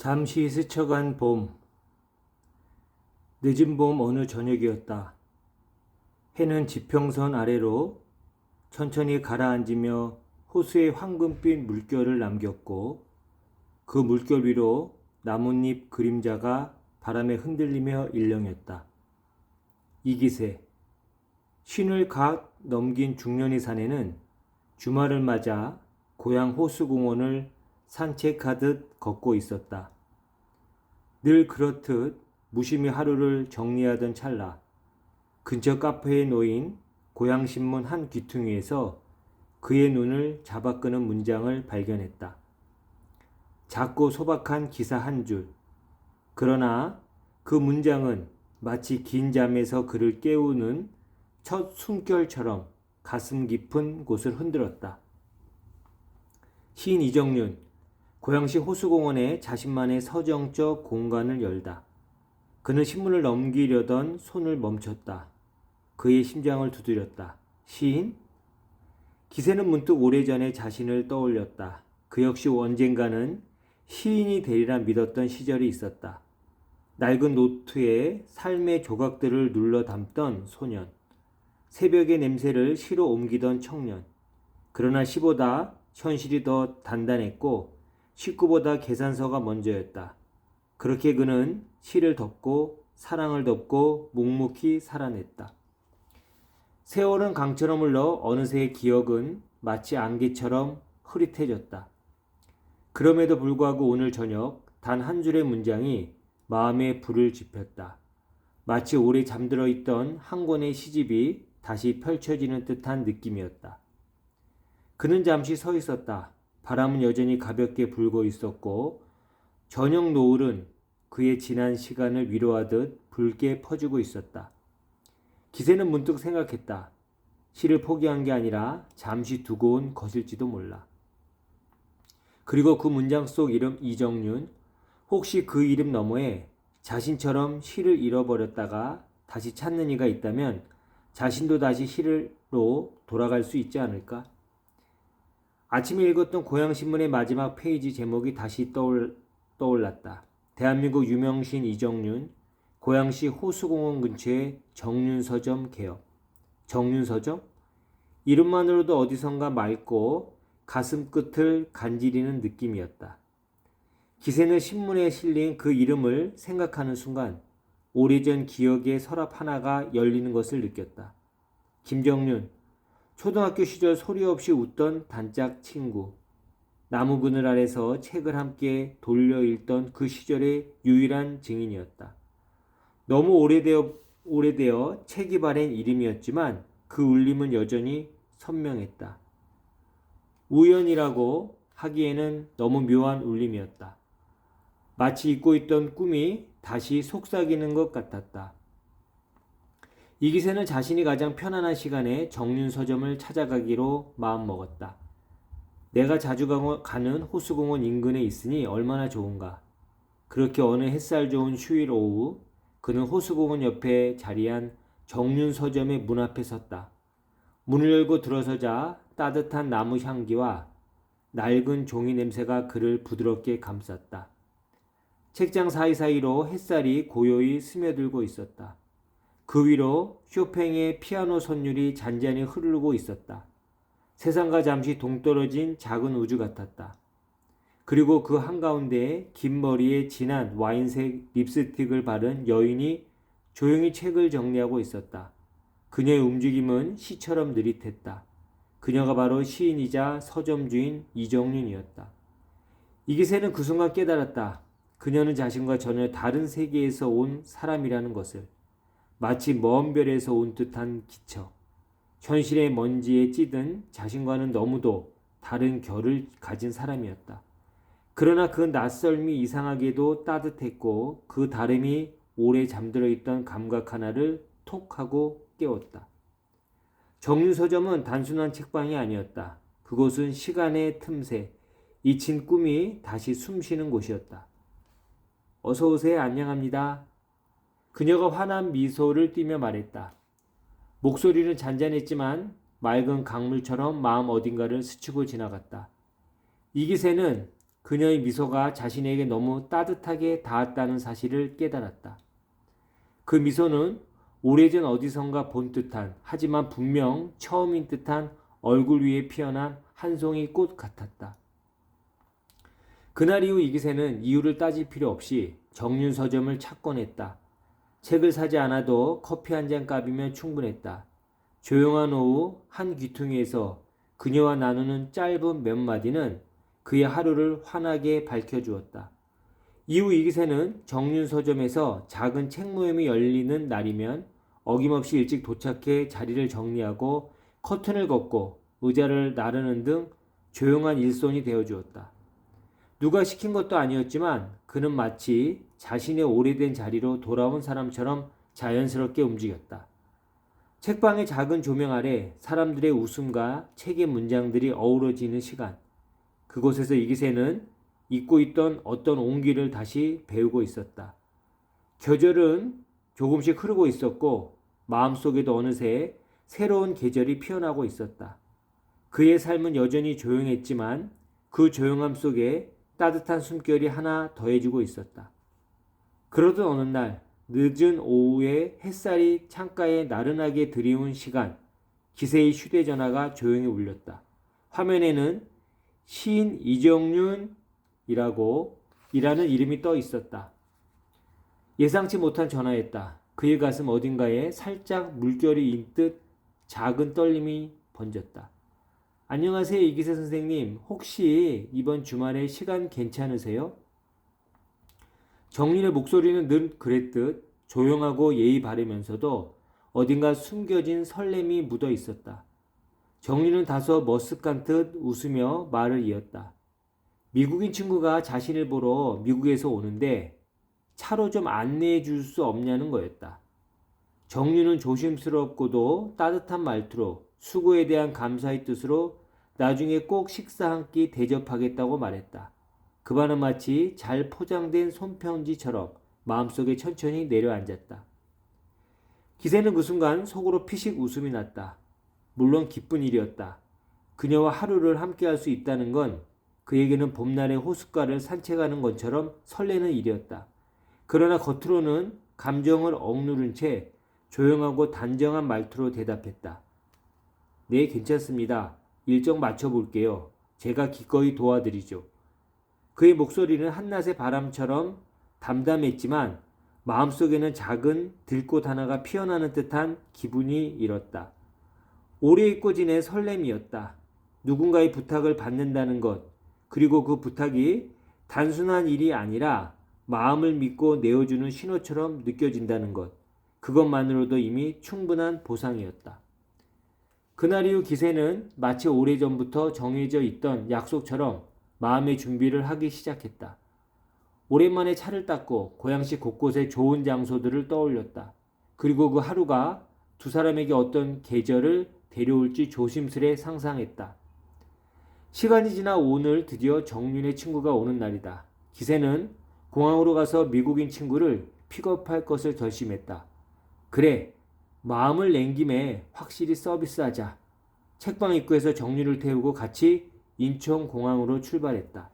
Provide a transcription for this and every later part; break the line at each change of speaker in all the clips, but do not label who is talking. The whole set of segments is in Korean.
잠시 스쳐간 봄, 늦은 봄 어느 저녁이었다. 해는 지평선 아래로 천천히 가라앉으며 호수의 황금빛 물결을 남겼고 그 물결 위로 나뭇잎 그림자가 바람에 흔들리며 일렁였다. 이기세, 쉰을 갓 넘긴 중년의 사내는 주말을 맞아 고향 호수공원을 산책하듯 걷고 있었다. 늘 그렇듯 무심히 하루를 정리하던 찰나 근처 카페에 놓인 고향신문 한 귀퉁이에서 그의 눈을 잡아끄는 문장을 발견했다. 작고 소박한 기사 한 줄. 그러나 그 문장은 마치 긴 잠에서 그를 깨우는 첫 숨결처럼 가슴 깊은 곳을 흔들었다. 시인 이정윤, 고양시 호수공원에 자신만의 서정적 공간을 열다. 그는 신문을 넘기려던 손을 멈췄다. 그의 심장을 두드렸다. 시인? 기세는 문득 오래전에 자신을 떠올렸다. 그 역시 언젠가는 시인이 되리라 믿었던 시절이 있었다. 낡은 노트에 삶의 조각들을 눌러 담던 소년. 새벽의 냄새를 시로 옮기던 청년. 그러나 시보다 현실이 더 단단했고 식구보다 계산서가 먼저였다. 그렇게 그는 시를 덮고 사랑을 덮고 묵묵히 살아냈다. 세월은 강처럼 흘러 어느새 기억은 마치 안개처럼 흐릿해졌다. 그럼에도 불구하고 오늘 저녁 단 한 줄의 문장이 마음에 불을 지폈다. 마치 오래 잠들어 있던 한 권의 시집이 다시 펼쳐지는 듯한 느낌이었다. 그는 잠시 서 있었다. 바람은 여전히 가볍게 불고 있었고 저녁 노을은 그의 지난 시간을 위로하듯 붉게 퍼지고 있었다. 기세는 문득 생각했다. 시를 포기한 게 아니라 잠시 두고 온 것일지도 몰라. 그리고 그 문장 속 이름 이정윤, 혹시 그 이름 너머에 자신처럼 시를 잃어버렸다가 다시 찾는 이가 있다면 자신도 다시 시로 돌아갈 수 있지 않을까? 아침에 읽었던 고향신문의 마지막 페이지 제목이 다시 떠올랐다. 대한민국 유명신 이정윤, 고양시 호수공원 근처의 정윤서점 개업. 정윤서점? 이름만으로도 어디선가 맑고 가슴 끝을 간지리는 느낌이었다. 기세는 신문에 실린 그 이름을 생각하는 순간 오래전 기억의 서랍 하나가 열리는 것을 느꼈다. 김정윤, 초등학교 시절 소리 없이 웃던 단짝 친구. 나무 그늘 아래서 책을 함께 돌려 읽던 그 시절의 유일한 증인이었다. 너무 오래되어 책이 바랜 이름이었지만 그 울림은 여전히 선명했다. 우연이라고 하기에는 너무 묘한 울림이었다. 마치 잊고 있던 꿈이 다시 속삭이는 것 같았다. 이기세는 자신이 가장 편안한 시간에 정윤서점을 찾아가기로 마음먹었다. 내가 자주 가는 호수공원 인근에 있으니 얼마나 좋은가. 그렇게 어느 햇살 좋은 휴일 오후 그는 호수공원 옆에 자리한 정윤서점의 문 앞에 섰다. 문을 열고 들어서자 따뜻한 나무 향기와 낡은 종이 냄새가 그를 부드럽게 감쌌다. 책장 사이사이로 햇살이 고요히 스며들고 있었다. 그 위로 쇼팽의 피아노 선율이 잔잔히 흐르고 있었다. 세상과 잠시 동떨어진 작은 우주 같았다. 그리고 그 한가운데에 긴 머리에 진한 와인색 립스틱을 바른 여인이 조용히 책을 정리하고 있었다. 그녀의 움직임은 시처럼 느릿했다. 그녀가 바로 시인이자 서점 주인 이정윤이었다. 이기세는 그 순간 깨달았다. 그녀는 자신과 전혀 다른 세계에서 온 사람이라는 것을. 마치 먼 별에서 온 듯한 기척. 현실의 먼지에 찌든 자신과는 너무도 다른 결을 가진 사람이었다. 그러나 그 낯설미 이상하게도 따뜻했고 그 다름이 오래 잠들어 있던 감각 하나를 톡 하고 깨웠다. 정윤서점은 단순한 책방이 아니었다. 그곳은 시간의 틈새, 잊힌 꿈이 다시 숨쉬는 곳이었다. 어서 오세요. 안녕합니다. 그녀가 환한 미소를 띠며 말했다. 목소리는 잔잔했지만 맑은 강물처럼 마음 어딘가를 스치고 지나갔다. 이기세는 그녀의 미소가 자신에게 너무 따뜻하게 닿았다는 사실을 깨달았다. 그 미소는 오래전 어디선가 본 듯한, 하지만 분명 처음인 듯한 얼굴 위에 피어난 한 송이 꽃 같았다. 그날 이후 이기세는 이유를 따질 필요 없이 정윤 서점을 찾곤 했다. 책을 사지 않아도 커피 한 잔 값이면 충분했다. 조용한 오후 한 귀퉁이에서 그녀와 나누는 짧은 몇 마디는 그의 하루를 환하게 밝혀주었다. 이후 이기세는 정윤 서점에서 작은 책 모임이 열리는 날이면 어김없이 일찍 도착해 자리를 정리하고 커튼을 걷고 의자를 나르는 등 조용한 일손이 되어주었다. 누가 시킨 것도 아니었지만 그는 마치 자신의 오래된 자리로 돌아온 사람처럼 자연스럽게 움직였다. 책방의 작은 조명 아래 사람들의 웃음과 책의 문장들이 어우러지는 시간. 그곳에서 이기세는 잊고 있던 어떤 온기를 다시 배우고 있었다. 계절은 조금씩 흐르고 있었고 마음속에도 어느새 새로운 계절이 피어나고 있었다. 그의 삶은 여전히 조용했지만 그 조용함 속에 따뜻한 숨결이 하나 더해지고 있었다. 그러던 어느 날 늦은 오후에 햇살이 창가에 나른하게 들이운 시간, 기세의 휴대전화가 조용히 울렸다. 화면에는 시인 이정윤이라는 이름이 떠 있었다. 예상치 못한 전화였다. 그의 가슴 어딘가에 살짝 물결이 인듯 작은 떨림이 번졌다. 안녕하세요, 이기세 선생님. 혹시 이번 주말에 시간 괜찮으세요? 정린의 목소리는 늘 그랬듯 조용하고 예의 바르면서도 어딘가 숨겨진 설렘이 묻어 있었다. 정린은 다소 머쓱한 듯 웃으며 말을 이었다. 미국인 친구가 자신을 보러 미국에서 오는데 차로 좀 안내해 줄 수 없냐는 거였다. 정윤은 조심스럽고도 따뜻한 말투로 수고에 대한 감사의 뜻으로 나중에 꼭 식사 한 끼 대접하겠다고 말했다. 그 말은 마치 잘 포장된 손편지처럼 마음속에 천천히 내려앉았다. 기세는 그 순간 속으로 피식 웃음이 났다. 물론 기쁜 일이었다. 그녀와 하루를 함께할 수 있다는 건 그에게는 봄날의 호숫가를 산책하는 것처럼 설레는 일이었다. 그러나 겉으로는 감정을 억누른 채 조용하고 단정한 말투로 대답했다. 네, 괜찮습니다. 일정 맞춰볼게요. 제가 기꺼이 도와드리죠. 그의 목소리는 한낮의 바람처럼 담담했지만 마음속에는 작은 들꽃 하나가 피어나는 듯한 기분이 일었다. 오래 잊고 지낸 설렘이었다. 누군가의 부탁을 받는다는 것, 그리고 그 부탁이 단순한 일이 아니라 마음을 믿고 내어주는 신호처럼 느껴진다는 것, 그것만으로도 이미 충분한 보상이었다. 그날 이후 기세는 마치 오래전부터 정해져 있던 약속처럼 마음의 준비를 하기 시작했다. 오랜만에 차를 닦고 고향시 곳곳의 좋은 장소들을 떠올렸다. 그리고 그 하루가 두 사람에게 어떤 계절을 데려올지 조심스레 상상했다. 시간이 지나 오늘 드디어 정윤의 친구가 오는 날이다. 기세는 공항으로 가서 미국인 친구를 픽업할 것을 결심했다. 그래, 마음을 낸 김에 확실히 서비스하자. 책방 입구에서 정윤을 태우고 같이 인천공항으로 출발했다.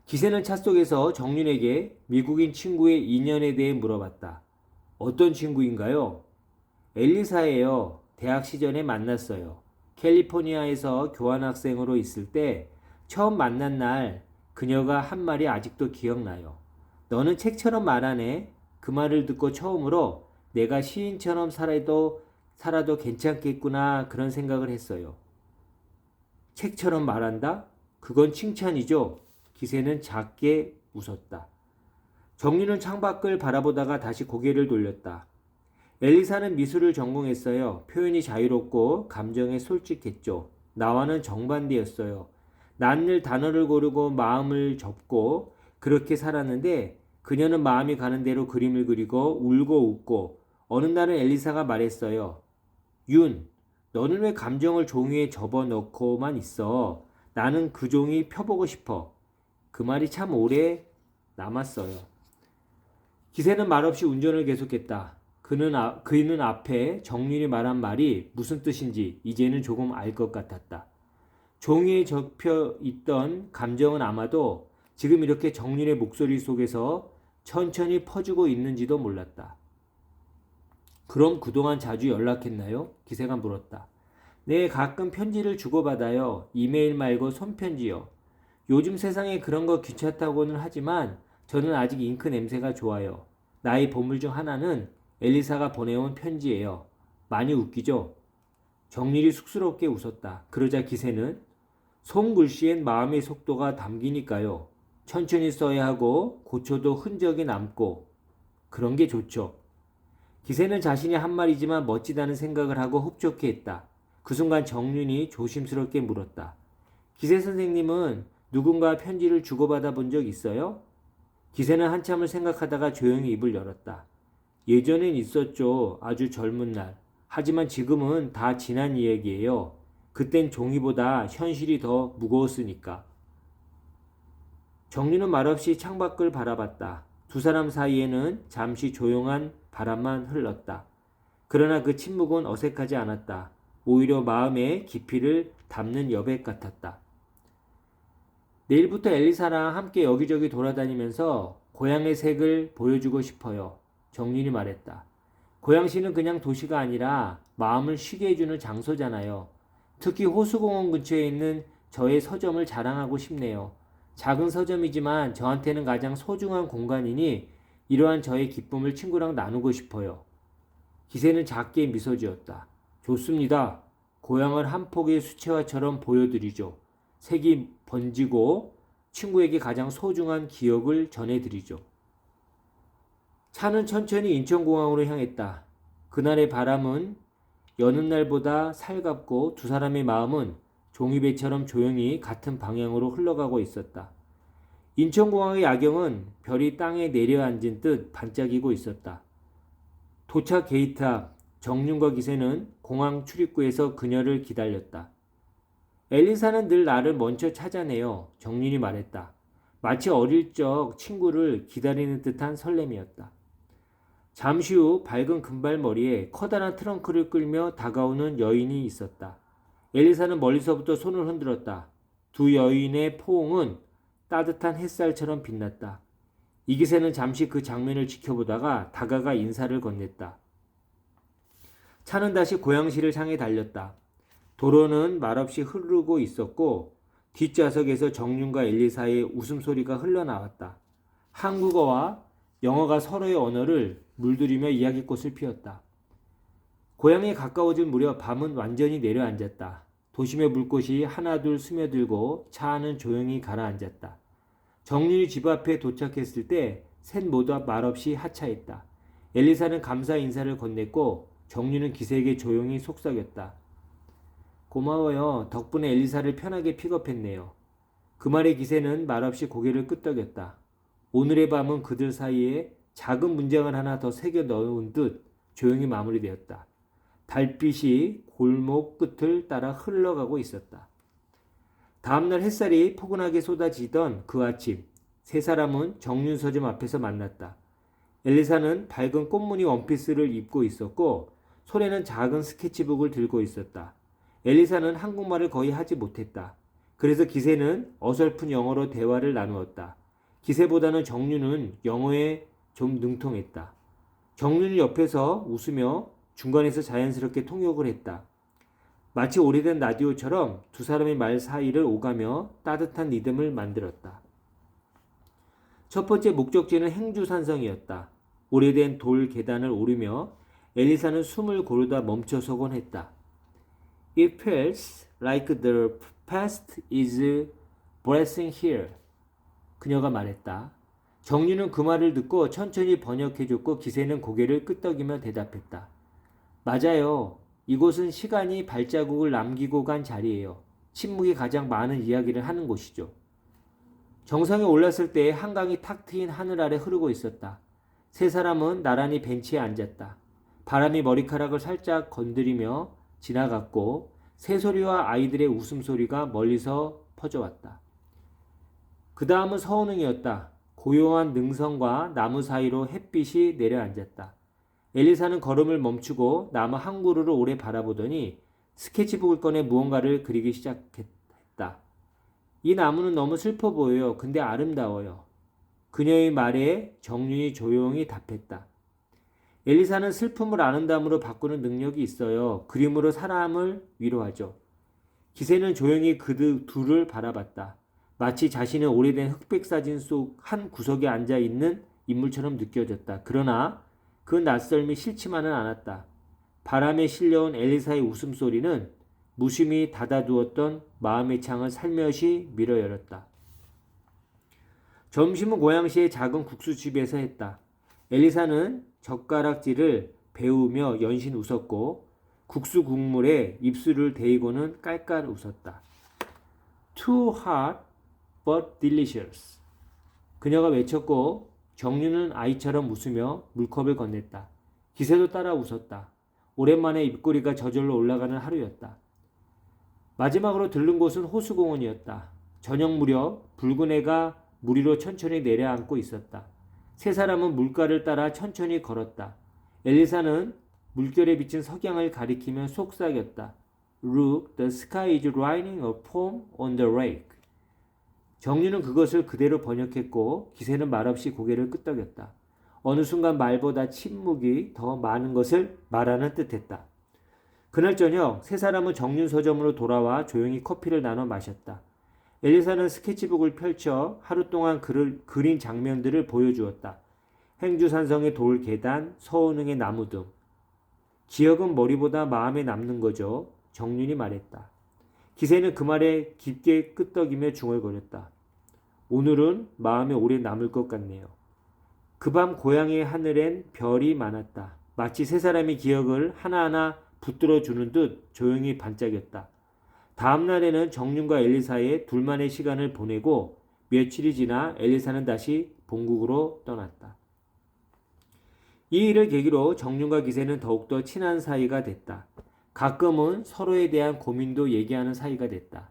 기세는 차 속에서 정윤에게 미국인 친구의 인연에 대해 물어봤다. 어떤 친구인가요? 엘리사예요. 대학 시절에 만났어요. 캘리포니아에서 교환학생으로 있을 때 처음 만난 날 그녀가 한 말이 아직도 기억나요. 너는 책처럼 말하네. 그 말을 듣고 처음으로 내가 시인처럼 살아도 괜찮겠구나 그런 생각을 했어요. 책처럼 말한다? 그건 칭찬이죠. 기세는 작게 웃었다. 정윤은 창밖을 바라보다가 다시 고개를 돌렸다. 엘리사는 미술을 전공했어요. 표현이 자유롭고 감정에 솔직했죠. 나와는 정반대였어요. 난 늘 단어를 고르고 마음을 접고 그렇게 살았는데 그녀는 마음이 가는 대로 그림을 그리고 울고 웃고 어느 날은 엘리사가 말했어요. 윤, 너는 왜 감정을 종이에 접어넣고만 있어? 나는 그 종이 펴보고 싶어. 그 말이 참 오래 남았어요. 기세는 말없이 운전을 계속했다. 그는 앞에 정윤이 말한 말이 무슨 뜻인지 이제는 조금 알 것 같았다. 종이에 접혀 있던 감정은 아마도 지금 이렇게 정윤의 목소리 속에서 천천히 퍼지고 있는지도 몰랐다. 그럼 그동안 자주 연락했나요? 기세가 물었다. 네, 가끔 편지를 주고받아요. 이메일 말고 손편지요. 요즘 세상에 그런 거 귀찮다고는 하지만 저는 아직 잉크 냄새가 좋아요. 나의 보물 중 하나는 엘리사가 보내온 편지예요. 많이 웃기죠? 정일이 쑥스럽게 웃었다. 그러자 기세는 손글씨엔 마음의 속도가 담기니까요. 천천히 써야 하고 고쳐도 흔적이 남고 그런 게 좋죠. 기세는 자신이 한 말이지만 멋지다는 생각을 하고 흡족해 했다. 그 순간 정윤이 조심스럽게 물었다. 기세 선생님은 누군가 편지를 주고받아 본 적 있어요? 기세는 한참을 생각하다가 조용히 입을 열었다. 예전엔 있었죠. 아주 젊은 날. 하지만 지금은 다 지난 이야기예요. 그땐 종이보다 현실이 더 무거웠으니까. 정윤은 말없이 창밖을 바라봤다. 두 사람 사이에는 잠시 조용한 바람만 흘렀다. 그러나 그 침묵은 어색하지 않았다. 오히려 마음의 깊이를 담는 여백 같았다. 내일부터 엘리사랑 함께 여기저기 돌아다니면서 고향의 색을 보여주고 싶어요. 정윤이 말했다. 고양시는 그냥 도시가 아니라 마음을 쉬게 해주는 장소잖아요. 특히 호수공원 근처에 있는 저의 서점을 자랑하고 싶네요. 작은 서점이지만 저한테는 가장 소중한 공간이니 이러한 저의 기쁨을 친구랑 나누고 싶어요. 기세는 작게 미소 지었다. 좋습니다. 고향을 한 폭의 수채화처럼 보여드리죠. 색이 번지고 친구에게 가장 소중한 기억을 전해드리죠. 차는 천천히 인천공항으로 향했다. 그날의 바람은 여는 날보다 살갑고 두 사람의 마음은 종이배처럼 조용히 같은 방향으로 흘러가고 있었다. 인천공항의 야경은 별이 땅에 내려앉은 듯 반짝이고 있었다. 도착 게이트 앞 정윤과 기세는 공항 출입구에서 그녀를 기다렸다. 엘리사는 늘 나를 먼저 찾아내요. 정윤이 말했다. 마치 어릴 적 친구를 기다리는 듯한 설렘이었다. 잠시 후 밝은 금발머리에 커다란 트렁크를 끌며 다가오는 여인이 있었다. 엘리사는 멀리서부터 손을 흔들었다. 두 여인의 포옹은 따뜻한 햇살처럼 빛났다. 이기세는 잠시 그 장면을 지켜보다가 다가가 인사를 건넸다. 차는 다시 고양시를 향해 달렸다. 도로는 말없이 흐르고 있었고 뒷좌석에서 정윤과 엘리사의 웃음소리가 흘러나왔다. 한국어와 영어가 서로의 언어를 물들이며 이야기꽃을 피웠다. 고향에 가까워질 무렵 밤은 완전히 내려앉았다. 도심의 불꽃이 하나둘 스며들고 차 안은 조용히 가라앉았다. 정윤이 집 앞에 도착했을 때 셋 모두 말없이 하차했다. 엘리사는 감사 인사를 건넸고 정윤은 기세에게 조용히 속삭였다. 고마워요. 덕분에 엘리사를 편하게 픽업했네요. 그 말에 기세는 말없이 고개를 끄덕였다. 오늘의 밤은 그들 사이에 작은 문장을 하나 더 새겨 넣은 듯 조용히 마무리되었다. 달빛이 골목 끝을 따라 흘러가고 있었다. 다음날 햇살이 포근하게 쏟아지던 그 아침, 세 사람은 정윤 서점 앞에서 만났다. 엘리사는 밝은 꽃무늬 원피스를 입고 있었고 손에는 작은 스케치북을 들고 있었다. 엘리사는 한국말을 거의 하지 못했다. 그래서 기세는 어설픈 영어로 대화를 나누었다. 기세보다는 정윤은 영어에 좀 능통했다. 정윤이 옆에서 웃으며 중간에서 자연스럽게 통역을 했다. 마치 오래된 라디오처럼 두 사람의 말 사이를 오가며 따뜻한 리듬을 만들었다. 첫 번째 목적지는 행주산성이었다. 오래된 돌 계단을 오르며 엘리사는 숨을 고르다 멈춰서곤 했다. It feels like the past is breathing here. 그녀가 말했다. 정윤은 그 말을 듣고 천천히 번역해줬고 기세는 고개를 끄덕이며 대답했다. 맞아요. 이곳은 시간이 발자국을 남기고 간 자리예요. 침묵이 가장 많은 이야기를 하는 곳이죠. 정상에 올랐을 때 한강이 탁 트인 하늘 아래 흐르고 있었다. 세 사람은 나란히 벤치에 앉았다. 바람이 머리카락을 살짝 건드리며 지나갔고 새소리와 아이들의 웃음소리가 멀리서 퍼져왔다. 그 다음은 서운흥이었다. 고요한 능선과 나무 사이로 햇빛이 내려앉았다. 엘리사는 걸음을 멈추고 나무 한 그루를 오래 바라보더니 스케치북을 꺼내 무언가를 그리기 시작했다. 이 나무는 너무 슬퍼 보여요. 근데 아름다워요. 그녀의 말에 정윤이 조용히 답했다. 엘리사는 슬픔을 아름다움으로 바꾸는 능력이 있어요. 그림으로 사람을 위로하죠. 기세는 조용히 그 둘을 바라봤다. 마치 자신의 오래된 흑백 사진 속 한 구석에 앉아 있는 인물처럼 느껴졌다. 그러나 그 낯설미 싫지만은 않았다. 바람에 실려온 엘리사의 웃음소리는 무심히 닫아두었던 마음의 창을 살며시 밀어 열었다. 점심은 고양시의 작은 국수집에서 했다. 엘리사는 젓가락질을 배우며 연신 웃었고 국수 국물에 입술을 대이고는 깔깔 웃었다. Too hot but delicious. 그녀가 외쳤고 정윤은 아이처럼 웃으며 물컵을 건넸다. 기세도 따라 웃었다. 오랜만에 입꼬리가 저절로 올라가는 하루였다. 마지막으로 들른 곳은 호수공원이었다. 저녁 무렵 붉은 해가 물 위로 천천히 내려앉고 있었다. 세 사람은 물가를 따라 천천히 걸었다. 엘리사는 물결에 비친 석양을 가리키며 속삭였다. Look, the sky is writing a poem on the lake. 정윤은 그것을 그대로 번역했고 기세는 말없이 고개를 끄덕였다. 어느 순간 말보다 침묵이 더 많은 것을 말하는 듯했다. 그날 저녁 세 사람은 정윤 서점으로 돌아와 조용히 커피를 나눠 마셨다. 엘리사는 스케치북을 펼쳐 하루 동안 그린 장면들을 보여주었다. 행주산성의 돌 계단, 서운흥의 나무 등. 기억은 머리보다 마음에 남는 거죠. 정윤이 말했다. 기세는 그 말에 깊게 끄덕이며 중얼거렸다. 오늘은 마음에 오래 남을 것 같네요. 그 밤 고향의 하늘엔 별이 많았다. 마치 세 사람의 기억을 하나하나 붙들어 주는 듯 조용히 반짝였다. 다음 날에는 정윤과 엘리사의 둘만의 시간을 보내고 며칠이 지나 엘리사는 다시 본국으로 떠났다. 이 일을 계기로 정윤과 기세는 더욱더 친한 사이가 됐다. 가끔은 서로에 대한 고민도 얘기하는 사이가 됐다.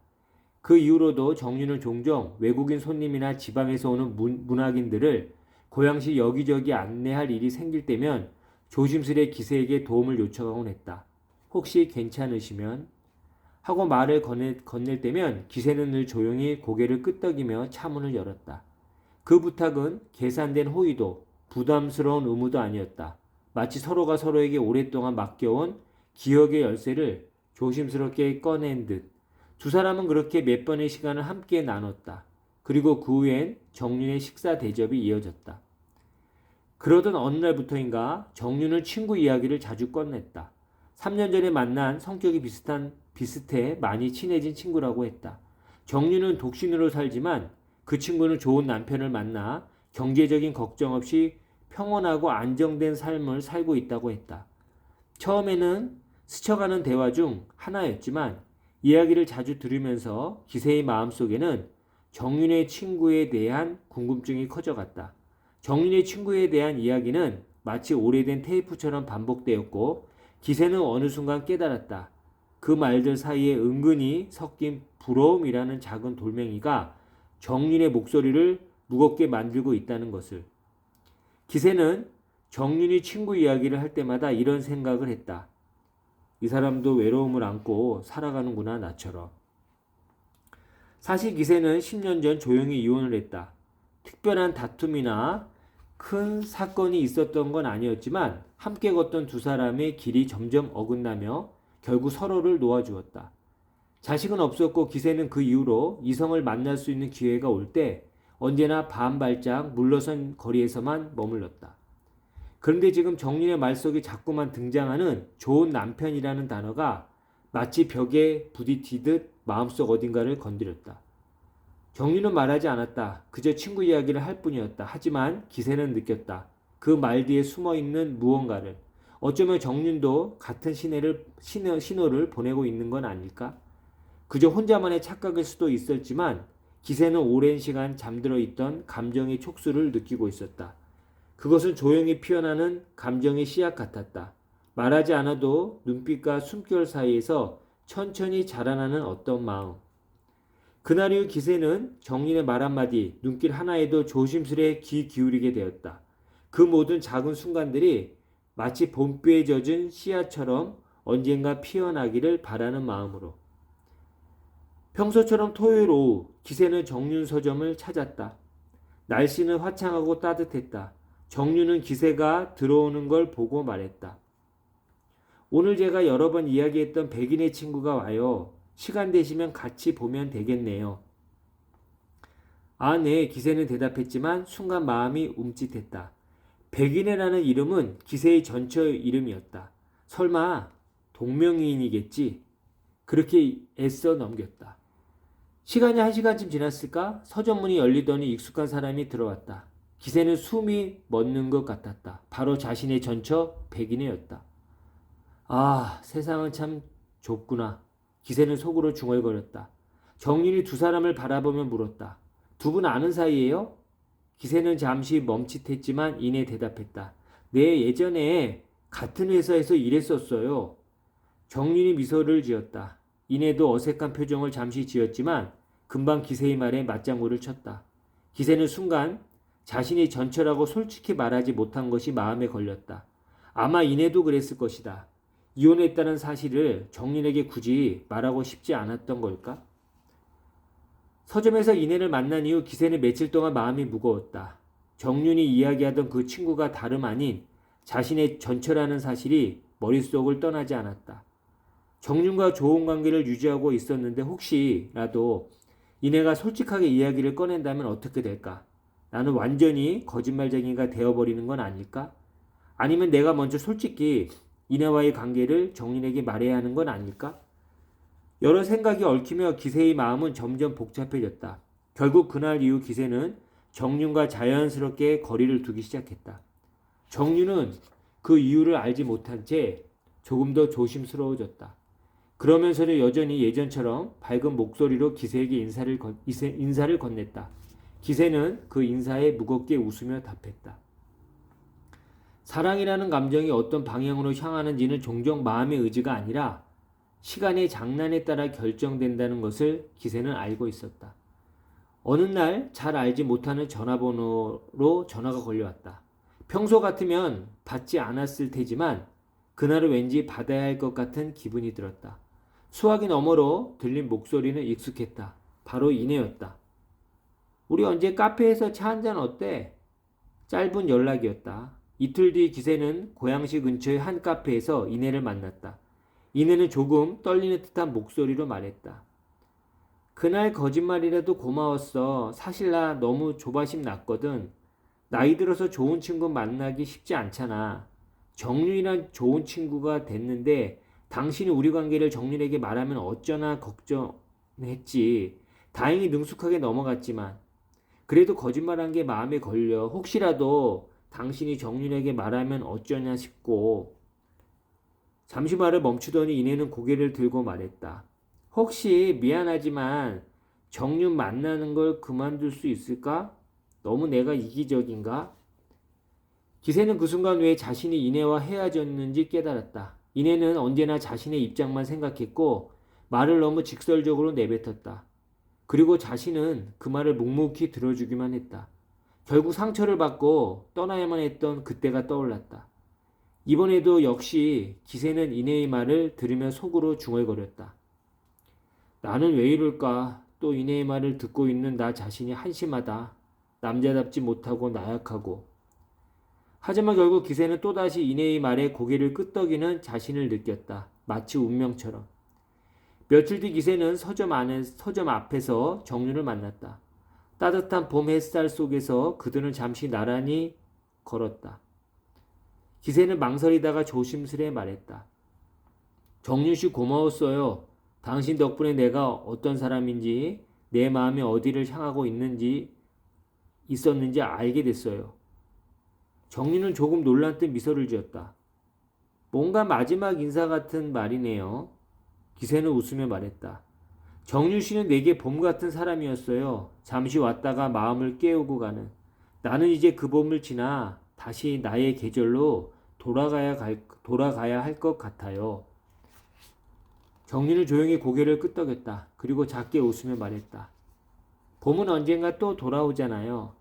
그 이후로도 정윤은 종종 외국인 손님이나 지방에서 오는 문학인들을 고향시 여기저기 안내할 일이 생길 때면 조심스레 기세에게 도움을 요청하곤 했다. 혹시 괜찮으시면? 하고 말을 건넬 때면 기세는 늘 조용히 고개를 끄덕이며 차문을 열었다. 그 부탁은 계산된 호의도 부담스러운 의무도 아니었다. 마치 서로가 서로에게 오랫동안 맡겨온 기억의 열쇠를 조심스럽게 꺼낸 듯. 두 사람은 그렇게 몇 번의 시간을 함께 나눴다. 그리고 그 후엔 정윤의 식사 대접이 이어졌다. 그러던 어느 날부터인가 정윤은 친구 이야기를 자주 꺼냈다. 3년 전에 만난 성격이 비슷해 많이 친해진 친구라고 했다. 정윤은 독신으로 살지만 그 친구는 좋은 남편을 만나 경제적인 걱정 없이 평온하고 안정된 삶을 살고 있다고 했다. 처음에는 스쳐가는 대화 중 하나였지만 이야기를 자주 들으면서 기세의 마음속에는 정윤의 친구에 대한 궁금증이 커져갔다. 정윤의 친구에 대한 이야기는 마치 오래된 테이프처럼 반복되었고 기세는 어느 순간 깨달았다. 그 말들 사이에 은근히 섞인 부러움이라는 작은 돌멩이가 정윤의 목소리를 무겁게 만들고 있다는 것을. 기세는 정윤이 친구 이야기를 할 때마다 이런 생각을 했다. 이 사람도 외로움을 안고 살아가는구나 나처럼. 사실 기세는 10년 전 조용히 이혼을 했다. 특별한 다툼이나 큰 사건이 있었던 건 아니었지만 함께 걷던 두 사람의 길이 점점 어긋나며 결국 서로를 놓아주었다. 자식은 없었고 기세는 그 이후로 이성을 만날 수 있는 기회가 올 때 언제나 반발짝 물러선 거리에서만 머물렀다. 그런데 지금 정윤의 말 속에 자꾸만 등장하는 좋은 남편이라는 단어가 마치 벽에 부딪히듯 마음속 어딘가를 건드렸다. 정윤은 말하지 않았다. 그저 친구 이야기를 할 뿐이었다. 하지만 기세는 느꼈다. 그 말 뒤에 숨어있는 무언가를. 어쩌면 정윤도 같은 신호를 보내고 있는 건 아닐까? 그저 혼자만의 착각일 수도 있었지만 기세는 오랜 시간 잠들어 있던 감정의 촉수를 느끼고 있었다. 그것은 조용히 피어나는 감정의 씨앗 같았다. 말하지 않아도 눈빛과 숨결 사이에서 천천히 자라나는 어떤 마음. 그날 이후 기세는 정윤의 말 한마디, 눈길 하나에도 조심스레 귀 기울이게 되었다. 그 모든 작은 순간들이 마치 봄비에 젖은 씨앗처럼 언젠가 피어나기를 바라는 마음으로. 평소처럼 토요일 오후 기세는 정윤 서점을 찾았다. 날씨는 화창하고 따뜻했다. 정윤은 기세가 들어오는 걸 보고 말했다. 오늘 제가 여러 번 이야기했던 백인의 친구가 와요. 시간 되시면 같이 보면 되겠네요. 아, 네, 기세는 대답했지만 순간 마음이 움찔했다. 백인애라는 이름은 기세의 전처 이름이었다. 설마 동명이인이겠지? 그렇게 애써 넘겼다. 시간이 1시간쯤 지났을까? 서점문이 열리더니 익숙한 사람이 들어왔다. 기세는 숨이 멎는 것 같았다. 바로 자신의 전처 백인애였다. 아, 세상은 참 좁구나. 기세는 속으로 중얼거렸다. 정윤이 두 사람을 바라보며 물었다. 두 분 아는 사이예요? 기세는 잠시 멈칫했지만 이내 대답했다. 네, 예전에 같은 회사에서 일했었어요. 정윤이 미소를 지었다. 이내도 어색한 표정을 잠시 지었지만 금방 기세의 말에 맞장구를 쳤다. 기세는 순간 자신이 전처라고 솔직히 말하지 못한 것이 마음에 걸렸다. 아마 이내도 그랬을 것이다. 이혼했다는 사실을 정윤에게 굳이 말하고 싶지 않았던 걸까? 서점에서 이내를 만난 이후 기세는 며칠 동안 마음이 무거웠다. 정윤이 이야기하던 그 친구가 다름 아닌 자신의 전처라는 사실이 머릿속을 떠나지 않았다. 정윤과 좋은 관계를 유지하고 있었는데 혹시라도 이내가 솔직하게 이야기를 꺼낸다면 어떻게 될까? 나는 완전히 거짓말쟁이가 되어버리는 건 아닐까? 아니면 내가 먼저 솔직히 이내와의 관계를 정윤에게 말해야 하는 건 아닐까? 여러 생각이 얽히며 기세의 마음은 점점 복잡해졌다. 결국 그날 이후 기세는 정윤과 자연스럽게 거리를 두기 시작했다. 정윤은 그 이유를 알지 못한 채 조금 더 조심스러워졌다. 그러면서도 여전히 예전처럼 밝은 목소리로 기세에게 인사를 건넸다. 기세는 그 인사에 무겁게 웃으며 답했다. 사랑이라는 감정이 어떤 방향으로 향하는지는 종종 마음의 의지가 아니라 시간의 장난에 따라 결정된다는 것을 기세는 알고 있었다. 어느 날 잘 알지 못하는 전화번호로 전화가 걸려왔다. 평소 같으면 받지 않았을 테지만 그날은 왠지 받아야 할 것 같은 기분이 들었다. 수화기 너머로 들린 목소리는 익숙했다. 바로 이내였다. 우리 언제 카페에서 차 한잔 어때? 짧은 연락이었다. 이틀 뒤 기세는 고양시 근처의 한 카페에서 이내를 만났다. 이내는 조금 떨리는 듯한 목소리로 말했다. 그날 거짓말이라도 고마웠어. 사실 나 너무 조바심 났거든. 나이 들어서 좋은 친구 만나기 쉽지 않잖아. 정윤이란 좋은 친구가 됐는데 당신이 우리 관계를 정윤에게 말하면 어쩌나 걱정했지. 다행히 능숙하게 넘어갔지만 그래도 거짓말한 게 마음에 걸려. 혹시라도 당신이 정윤에게 말하면 어쩌냐 싶고. 잠시 말을 멈추더니 이내는 고개를 들고 말했다. 혹시 미안하지만 정윤 만나는 걸 그만둘 수 있을까? 너무 내가 이기적인가? 기세는 그 순간 왜 자신이 이내와 헤어졌는지 깨달았다. 이내는 언제나 자신의 입장만 생각했고 말을 너무 직설적으로 내뱉었다. 그리고 자신은 그 말을 묵묵히 들어주기만 했다. 결국 상처를 받고 떠나야만 했던 그때가 떠올랐다. 이번에도 역시 기세는 이내의 말을 들으며 속으로 중얼거렸다. 나는 왜 이럴까? 또 이내의 말을 듣고 있는 나 자신이 한심하다. 남자답지 못하고 나약하고. 하지만 결국 기세는 또다시 이내의 말에 고개를 끄덕이는 자신을 느꼈다. 마치 운명처럼. 며칠 뒤 기세는 서점 앞에서 정윤을 만났다. 따뜻한 봄 햇살 속에서 그들은 잠시 나란히 걸었다. 기세는 망설이다가 조심스레 말했다. 정윤 씨 고마웠어요. 당신 덕분에 내가 어떤 사람인지 내 마음이 어디를 향하고 있었는지 알게 됐어요. 정윤은 조금 놀란 듯 미소를 지었다. 뭔가 마지막 인사 같은 말이네요. 기세는 웃으며 말했다. 정윤 씨는 내게 봄 같은 사람이었어요. 잠시 왔다가 마음을 깨우고 가는. 나는 이제 그 봄을 지나 다시 나의 계절로 돌아가야 할 것 같아요. 정윤은 조용히 고개를 끄덕였다. 그리고 작게 웃으며 말했다. 봄은 언젠가 또 돌아오잖아요.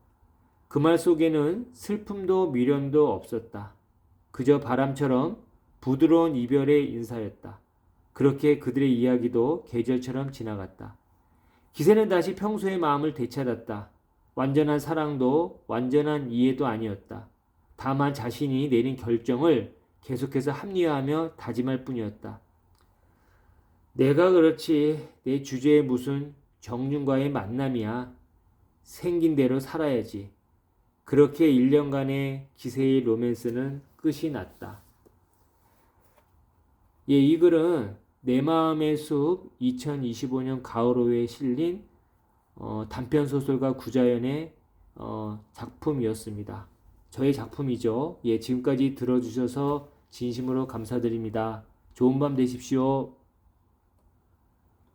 그 말 속에는 슬픔도 미련도 없었다. 그저 바람처럼 부드러운 이별의 인사였다. 그렇게 그들의 이야기도 계절처럼 지나갔다. 기세는 다시 평소의 마음을 되찾았다. 완전한 사랑도 완전한 이해도 아니었다. 다만 자신이 내린 결정을 계속해서 합리화하며 다짐할 뿐이었다. 내가 그렇지. 내 주제에 무슨 정윤과의 만남이야. 생긴 대로 살아야지. 그렇게 1년간의 기세의 로맨스는 끝이 났다. 예, 이 글은 내 마음의 숲 2025년 가을호에 실린 단편소설가 구자연의 작품이었습니다. 저의 작품이죠. 예, 지금까지 들어주셔서 진심으로 감사드립니다. 좋은 밤 되십시오.